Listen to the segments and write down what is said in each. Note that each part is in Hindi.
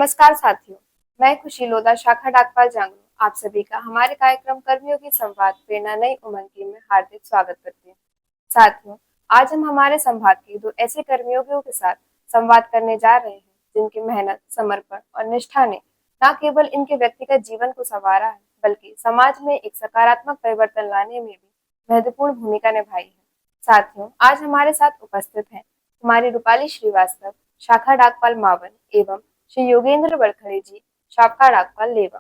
नमस्कार साथियों, मैं खुशी लोधा शाखा डाकपाल जांगरू आप सभी का हमारे कार्यक्रम कर्मियों की संवाद प्रेरणा नई उमंग की में हार्दिक स्वागत करती हूँ। साथियों, आज हम हमारे संवाद के दो ऐसे कर्मियों के साथ संवाद करने जा रहे हैं जिनकी मेहनत, समर्पण और निष्ठा ने न केवल इनके व्यक्तिगत जीवन को संवारा है, बल्कि समाज में एक सकारात्मक परिवर्तन लाने में भी महत्वपूर्ण भूमिका निभाई है। साथियों, आज हमारे साथ उपस्थित हैं कुमारी रूपाली श्रीवास्तव, शाखा डाकपाल मावन एवं श्री योगेंद्र बड़खड़े जी, शाखा डाकपाल लेवा।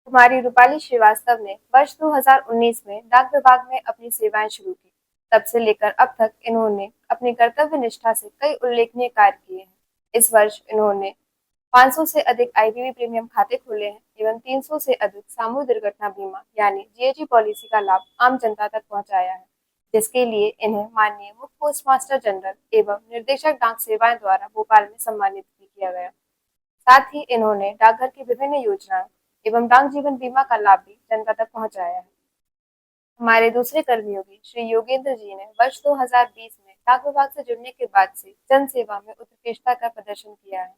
कुमारी रूपाली श्रीवास्तव ने वर्ष 2019 में डाक विभाग में अपनी सेवाएं शुरू की। तब से लेकर अब तक इन्होंने अपनी कर्तव्य निष्ठा से कई उल्लेखनीय कार्य किए हैं। इस वर्ष इन्होंने 500 से अधिक आईपीवी प्रीमियम खाते खोले हैं एवं 300 से अधिक सामूहिक दुर्घटना बीमा यानी जीएजी पॉलिसी का लाभ आम जनता तक पहुंचाया है, जिसके लिए इन्हें माननीय मुख्य पोस्ट मास्टर जनरल एवं निर्देशक डाक सेवाएं द्वारा भोपाल में सम्मानित भी किया गया। साथ ही इन्होंने डाकघर की विभिन्न योजनाओं एवं डाक जीवन बीमा का लाभ भी जनता तक पहुंचाया है। हमारे दूसरे कर्मयोगी श्री योगेंद्र जी ने वर्ष 2020 में डाक विभाग से जुड़ने के बाद से जन सेवा में उत्कृष्टता का प्रदर्शन किया है।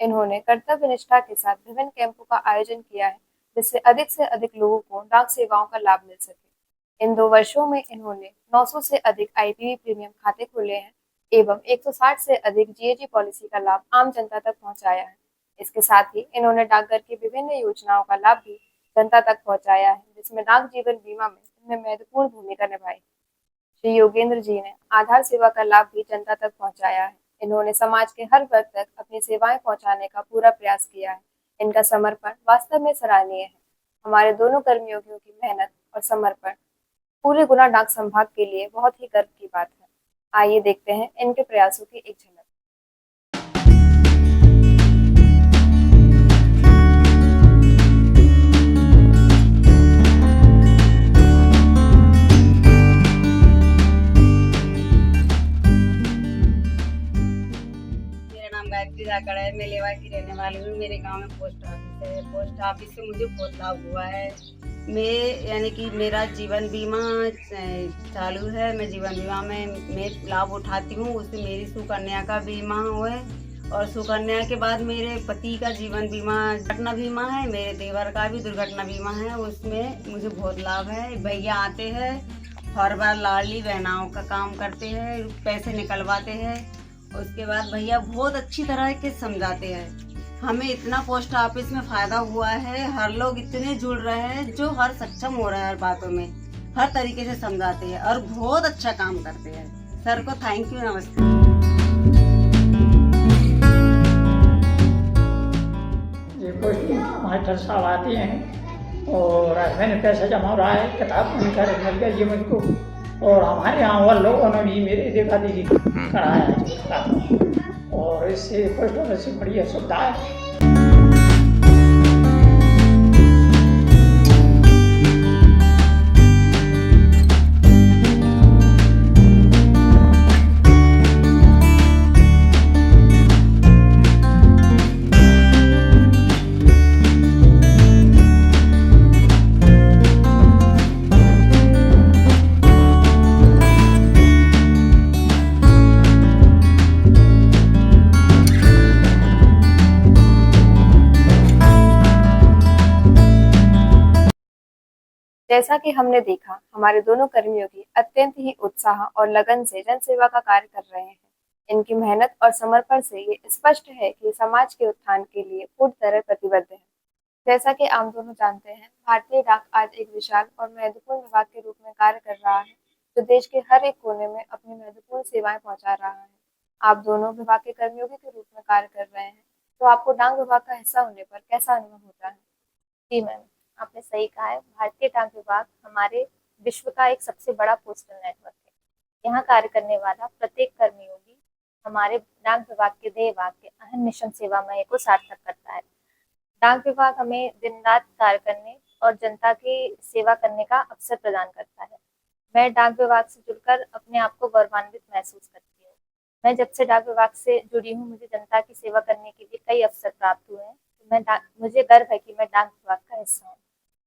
इन्होंने कर्तव्य निष्ठा के साथ विभिन्न कैंपों का आयोजन किया है, जिससे अधिक लोगों को डाक सेवाओं का लाभ मिल सके। इन 2 वर्षों में इन्होंने 900 से अधिक आईपीवी प्रीमियम खाते खोले हैं एवं 160 से अधिक जीएजी पॉलिसी का लाभ आम जनता तक पहुंचाया है। इसके साथ ही इन्होंने डाकघर की विभिन्न योजनाओं का लाभ भी जनता तक पहुंचाया है, जिसमें डाक जीवन बीमा में इन्होंने महत्वपूर्ण भूमिका निभाई। श्री योगेंद्र जी ने आधार सेवा का लाभ भी जनता तक पहुंचाया है। इन्होंने समाज के हर वर्ग तक अपनी सेवाएं पहुंचाने का पूरा प्रयास किया है। इनका समर्पण वास्तव में सराहनीय है। हमारे दोनों कर्मयोगियों की मेहनत और समर्पण पूरे गुना डाक संभाग के लिए बहुत ही गर्व की बात है। आइए देखते हैं इनके प्रयासों की एक झलक। गायत्री धाकड़ है। मैं लेवा की रहने वाली हूँ। मेरे गांव में पोस्ट ऑफिस है। पोस्ट ऑफिस से मुझे बहुत लाभ हुआ है। मैं यानी कि मेरा जीवन बीमा चालू है। मैं जीवन बीमा में मैं लाभ उठाती हूँ। उससे मेरी सुकन्या का बीमा हुआ है और सुकन्या के बाद मेरे पति का जीवन बीमा दुर्घटना बीमा है। मेरे देवर का भी दुर्घटना बीमा है। उसमें मुझे बहुत लाभ है। भैया आते हैं, हर बार लाडली बहनाओं का काम करते हैं, पैसे निकलवाते हैं। उसके बाद भैया बहुत अच्छी तरह के समझाते हैं। हमें इतना पोस्ट ऑफिस में फायदा हुआ है। हर लोग इतने जुड़ रहे हैं जो हर सक्षम हो रहे हैं, हर बातों में हर तरीके से समझाते हैं और बहुत अच्छा काम करते हैं। सर को थैंक यू, नमस्ते। ये पोस्ट मास्टर साहब आते हैं और मैंने पैसा जमा हो रहा है, किताब मिल गई ये मुझको, और हमारे यहाँ और लोगों ने भी मेरे देखा देखी कराया है और इससे पोस्ट ऑफिस से बड़ी सुविधा है। जैसा कि हमने देखा, हमारे दोनों कर्मयोगी अत्यंत ही उत्साह और लगन से जन सेवा का कार्य कर रहे हैं। इनकी मेहनत और समर्पण से ये स्पष्ट है कि समाज के उत्थान के लिए पूर्ण तरह प्रतिबद्ध है। जैसा कि आप दोनों जानते हैं, भारतीय डाक आज एक विशाल और महत्वपूर्ण विभाग के रूप में कार्य कर रहा है, जो देश के हर एक कोने में अपनी महत्वपूर्ण सेवाएं पहुंचा रहा है। आप दोनों विभाग के कर्मयोगी के रूप में कार्य कर रहे हैं, तो आपको डाक विभाग का हिस्सा होने पर कैसा अनुभव होता है? जी मैम, आपने सही कहा है। भारतीय डाक विभाग हमारे विश्व का एक सबसे बड़ा पोस्टल नेटवर्क है। यहाँ कार्य करने वाला प्रत्येक कर्मयोगी हमारे डाक विभाग के ध्येय वाक्य अहम मिशन सेवामय को सार्थक करता है। डाक विभाग हमें दिन रात कार्य करने और जनता की सेवा करने का अवसर प्रदान करता है। मैं डाक विभाग से जुड़कर अपने आप को गौरवान्वित महसूस करती हूँ। मैं जब से डाक विभाग से जुड़ी हूँ, मुझे जनता की सेवा करने के लिए कई अवसर प्राप्त हुए हैं। मुझे गर्व है कि मैं डाक विभाग का हिस्सा हूँ।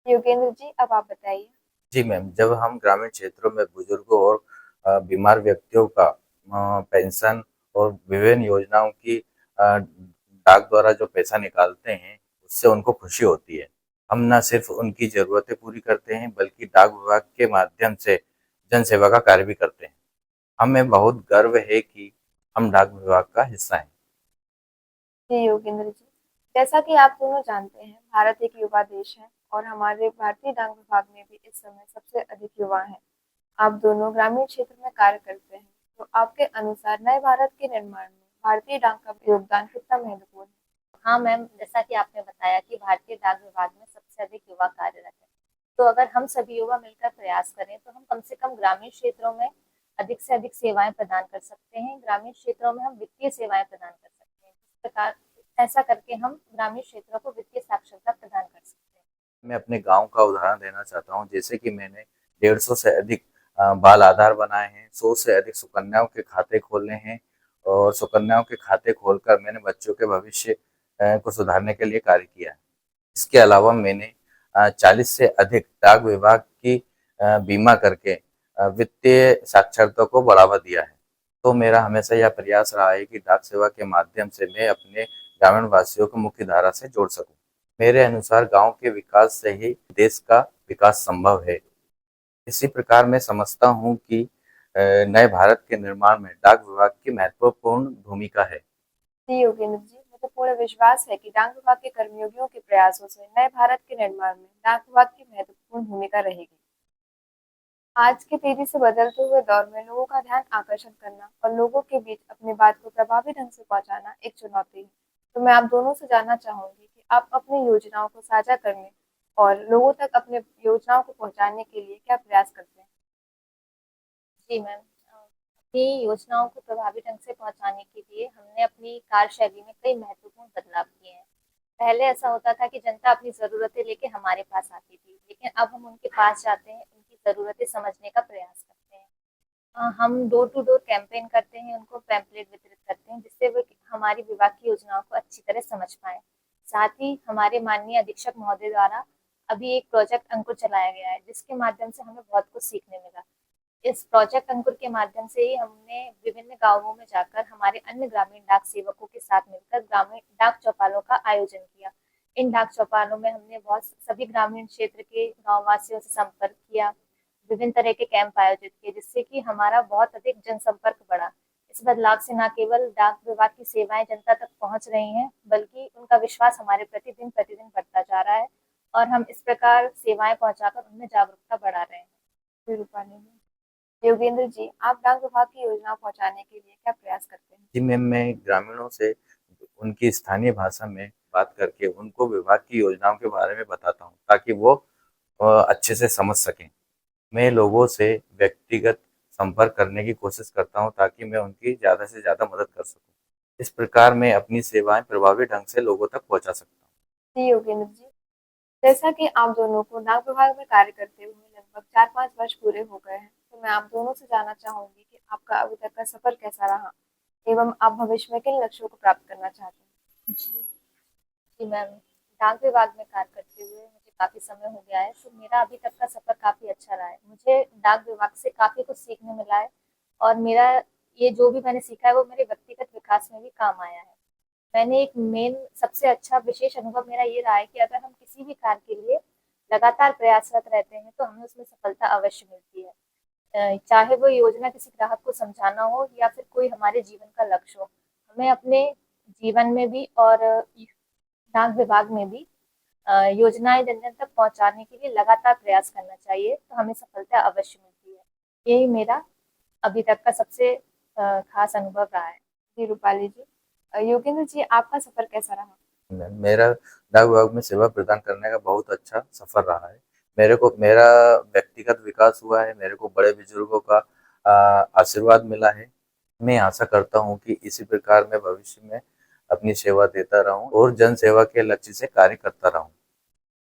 योगेंद्र जी, अब आप बताइए। जी मैम, जब हम ग्रामीण क्षेत्रों में बुजुर्गों और बीमार व्यक्तियों का पेंशन और विभिन्न योजनाओं की डाक द्वारा जो पैसा निकालते हैं उससे उनको खुशी होती है। हम न सिर्फ उनकी ज़रूरतें पूरी करते हैं बल्कि डाक विभाग के माध्यम से जन सेवा का कार्य भी करते हैं। हमें बहुत गर्व है कि हम डाक विभाग का हिस्सा हैं। जी योगेंद्र जी, जैसा कि आप दोनों जानते हैं, भारत एक युवा देश है और हमारे भारतीय डाक विभाग में भी इस समय सबसे अधिक युवा हैं। आप दोनों ग्रामीण क्षेत्र में कार्य करते हैं, तो आपके अनुसार नए भारत के निर्माण में भारतीय डाक का योगदान कितना महत्वपूर्ण है? हाँ मैम, जैसा कि आपने बताया कि भारतीय डाक विभाग में सबसे अधिक युवा कार्यरत है, तो अगर हम सभी युवा मिलकर प्रयास करें तो हम कम से कम ग्रामीण क्षेत्रों में अधिक से अधिक सेवाएं प्रदान कर सकते हैं। ग्रामीण क्षेत्रों में हम वित्तीय सेवाएं प्रदान कर सकते हैं। इस प्रकार ऐसा करके हम ग्रामीण क्षेत्रों को वित्तीय साक्षरता प्रदान कर सकते हैं। मैं अपने गांव का उदाहरण देना चाहता हूं, जैसे कि मैंने 150 से अधिक बाल आधार बनाए हैं, 100 से अधिक सुकन्याओं के खाते खोले हैं और सुकन्याओं के खाते खोलकर मैंने बच्चों के भविष्य को सुधारने के लिए कार्य किया है। इसके अलावा मैंने 40 से अधिक डाक विभाग की बीमा करके वित्तीय साक्षरता को बढ़ावा दिया है। तो मेरा हमेशा यह प्रयास रहा है कि डाक सेवा के माध्यम से मैं अपने ग्रामीण वासियों को मुख्य धारा से जोड़ सकूं। मेरे अनुसार गांव के विकास से ही देश का विकास संभव है। इसी प्रकार मैं समझता हूं कि नए भारत के निर्माण में डाक विभाग की महत्वपूर्ण भूमिका है। जी योगेंद्र जी, मुझे पूरा विश्वास है कि डाक विभाग के कर्मयोगियों के प्रयासों से नए भारत के निर्माण में डाक विभाग की महत्वपूर्ण भूमिका रहेगी। आज के तेजी से बदलते हुए दौर में लोगों का ध्यान आकर्षण करना और लोगों के बीच अपनी बात को प्रभावी ढंग से पहुंचाना एक चुनौती है। तो मैं आप दोनों से जानना चाहूंगी कि आप अपनी योजनाओं को साझा करने और लोगों तक अपने योजनाओं को पहुंचाने के लिए क्या प्रयास करते हैं? जी मैम, अपनी योजनाओं को प्रभावी ढंग से पहुंचाने के लिए हमने अपनी कार्यशैली में कई महत्वपूर्ण बदलाव किए हैं। पहले ऐसा होता था कि जनता अपनी ज़रूरतें लेके हमारे पास आती थी, लेकिन अब हम उनके पास जाते हैं, उनकी ज़रूरतें समझने का प्रयास करते हैं। हम डोर टू डोर कैंपेन करते हैं, उनको पैम्पलेट वितरित करते हैं, जिससे वो हमारी विभाग की योजनाओं को अच्छी तरह समझ पाएँ। साथ ही हमारे माननीय अधीक्षक महोदय द्वारा अभी एक प्रोजेक्ट अंकुर चलाया गया है, जिसके माध्यम से हमें बहुत कुछ सीखने मिला। इस प्रोजेक्ट अंकुर के माध्यम से ही हमने विभिन्न गांवों में जाकर हमारे अन्य ग्रामीण डाक सेवकों के साथ मिलकर ग्रामीण डाक चौपालों का आयोजन किया। इन डाक चौपालों में हमने बहुत सभी ग्रामीण क्षेत्र के गाँव वासियों से संपर्क किया, विभिन्न तरह के कैंप आयोजित किए, जिससे कि हमारा बहुत अधिक जनसंपर्क बढ़ा। इस बदलाव से न केवल डाक विभाग की सेवाएं जनता तक पहुंच रही हैं, बल्कि उनका विश्वास हमारे प्रति दिन प्रतिदिन बढ़ता जा रहा है और हम इस प्रकार सेवाएं पहुंचाकर उनमें जागरूकता बढ़ा रहे हैं। जी रूपाली जी, योगेंद्र जी, आप डाक विभाग की योजना पहुंचाने के लिए क्या प्रयास करते हैं? जी मैम, मैं ग्रामीणों से उनकी स्थानीय भाषा में बात करके उनको विभाग की योजनाओं के बारे में बताता हूँ ताकि वो अच्छे से समझ सकें। मैं लोगों से व्यक्तिगत संपर्क करने की कोशिश करता हूँ ताकि मैं उनकी ज़्यादा से ज़्यादा मदद कर सकूँ। इस प्रकार मैं अपनी सेवाएं प्रभावी ढंग से लोगों तक पहुँचा सकता हूँ। जी योगेंद्र जी, जैसा कि आप दोनों को डाक विभाग में कार्य करते हुए लगभग 4-5 वर्ष पूरे हो गए हैं, तो मैं आप दोनों से जानना चाहूंगी कि आपका अभी तक का सफर कैसा रहा एवं आप भविष्य में किन लक्ष्यों को प्राप्त करना चाहते हैं? जी मैम, डाक विभाग में कार्य करते हुए मुझे काफ़ी समय हो गया है, तो मेरा अभी तक का सफ़र काफ़ी अच्छा रहा है। मुझे डाक विभाग से काफ़ी कुछ सीखने मिला है और मेरा ये जो भी मैंने सीखा है वो मेरे व्यक्तिगत विकास में भी काम आया है। मैंने एक मेन सबसे अच्छा विशेष अनुभव मेरा ये रहा है कि अगर हम किसी भी कार्य के लिए लगातार प्रयासरत रहते हैं तो हमें उसमें सफलता अवश्य मिलती है। चाहे वो योजना किसी ग्राहक को समझाना हो या फिर कोई हमारे जीवन का लक्ष्य हो, हमें अपने जीवन में भी और डाक विभाग में भी योजनाएं जन जन तक पहुंचाने के लिए लगातार प्रयास करना चाहिए, तो हमें सफलता अवश्य मिलती है। यही मेरा अभी तक का सबसे खास अनुभव रहा है। जी रूपाली जी, योगेंद्र जी, आपका सफर कैसा रहा? मेरा डाक विभाग में सेवा प्रदान करने का बहुत अच्छा सफर रहा है। मेरा व्यक्तिगत विकास हुआ है, मेरे को बड़े बुजुर्गों का आशीर्वाद मिला है। मैं आशा करता हूँ कि इसी प्रकार मैं भविष्य में अपनी सेवा देता रहूं और जन सेवा के लक्ष्य से कार्य करता रहूं।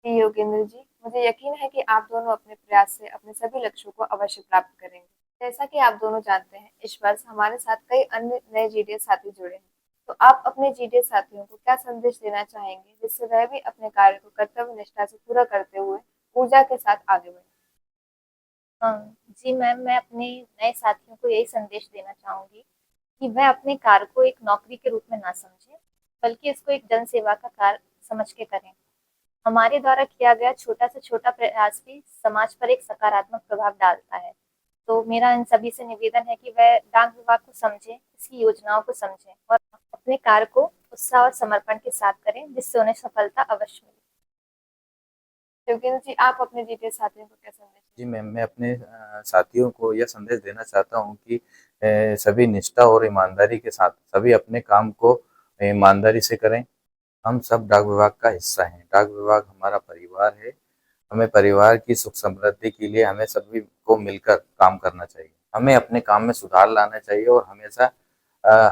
जी योगेंद्र जी, मुझे यकीन है कि आप दोनों अपने प्रयास से अपने सभी लक्ष्यों को अवश्य प्राप्त करेंगे। जैसा कि आप दोनों जानते हैं, इस वर्ष हमारे साथ कई अन्य नए जीडीएस साथी जुड़े हैं। तो आप अपने जीडीएस साथियों को क्या संदेश देना चाहेंगे, जिससे वह भी अपने कार्य को कर्तव्य निष्ठा से पूरा करते हुए ऊर्जा के साथ आगे बढ़े? जी मैम, मैं अपने नए साथियों को यही संदेश देना चाहूँगी कि वह अपने कार्य को एक नौकरी के रूप में ना समझें, बल्कि इसको एक जन सेवा का कार्य समझ के करें। हमारे द्वारा किया गया छोटा से छोटा प्रयास भी समाज पर एक सकारात्मक प्रभाव डालता है। तो मेरा इन सभी से निवेदन है कि वह डाक विभाग को समझें, इसकी योजनाओं को समझें और अपने कार्य को उत्साह और समर्पण के साथ करें, जिससे उन्हें सफलता अवश्य मिले। योगेंद्र जी, आप अपने जीते साथियों को क्या संदेश जी मैम, मैं अपने साथियों को यह संदेश देना चाहता हूँ कि सभी निष्ठा और ईमानदारी के साथ सभी अपने काम को ईमानदारी से करें। हम सब डाक विभाग का हिस्सा हैं। डाक विभाग हमारा परिवार है। हमें परिवार की सुख समृद्धि के लिए हमें सभी को मिलकर काम करना चाहिए। हमें अपने काम में सुधार लाना चाहिए और हमेशा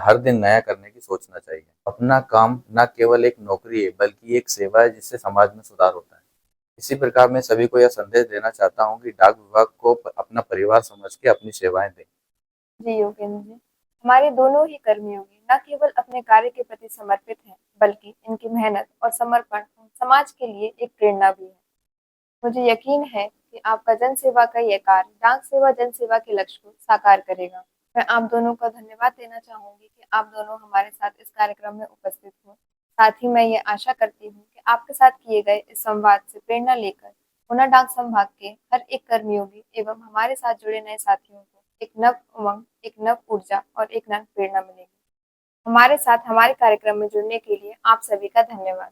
हर दिन नया करने की सोचना चाहिए। अपना काम न केवल एक नौकरी है बल्कि एक सेवा है जिससे समाज में सुधार होता है। इसी प्रकार मैं सभी को यह संदेश देना चाहता हूँ कि डाक विभाग को अपना परिवार समझ के अपनी सेवाएं दें। जी योगेंद्र जी, हमारे दोनों ही कर्मयोगी न केवल अपने कार्य के प्रति समर्पित हैं, बल्कि इनकी मेहनत और समर्पण समाज के लिए एक प्रेरणा भी है। मुझे यकीन है कि आपका जन सेवा का यह कार्य डाक सेवा जन सेवा के लक्ष्य को साकार करेगा। मैं आप दोनों का धन्यवाद देना चाहूंगी कि आप दोनों हमारे साथ इस कार्यक्रम में उपस्थित हुए। साथ ही मैं ये आशा करती हूँ कि आपके साथ किए गए इस संवाद से प्रेरणा लेकर ऊना डाक संभाग के हर एक कर्मयोगी एवं हमारे साथ जुड़े नए साथियों को एक नव उमंग, एक नव ऊर्जा और एक नव प्रेरणा मिलेगी। हमारे साथ हमारे कार्यक्रम में जुड़ने के लिए आप सभी का धन्यवाद।